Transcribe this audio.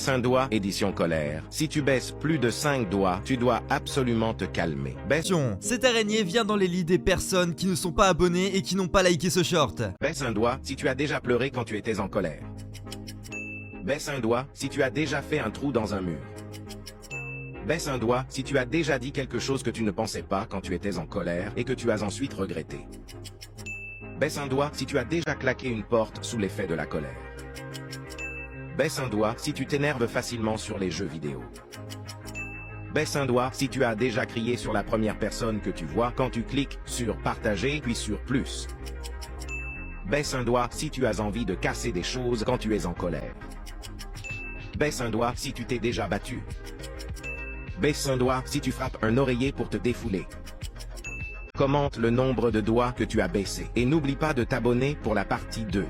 Baisse un doigt, édition colère. Si tu baisses plus de 5 doigts, tu dois absolument te calmer. Baisse Cette araignée vient dans les lits des personnes qui ne sont pas abonnées et qui n'ont pas liké ce short. Baisse un doigt si tu as déjà pleuré quand tu étais en colère. Baisse un doigt si tu as déjà fait un trou dans un mur. Baisse un doigt si tu as déjà dit quelque chose que tu ne pensais pas quand tu étais en colère et que tu as ensuite regretté. Baisse un doigt si tu as déjà claqué une porte sous l'effet de la colère. Baisse un doigt si tu t'énerves facilement sur les jeux vidéo. Baisse un doigt si tu as déjà crié sur la première personne que tu vois quand tu cliques sur partager puis sur plus. Baisse un doigt si tu as envie de casser des choses quand tu es en colère. Baisse un doigt si tu t'es déjà battu. Baisse un doigt si tu frappes un oreiller pour te défouler. Commente le nombre de doigts que tu as baissé et n'oublie pas de t'abonner pour la partie 2.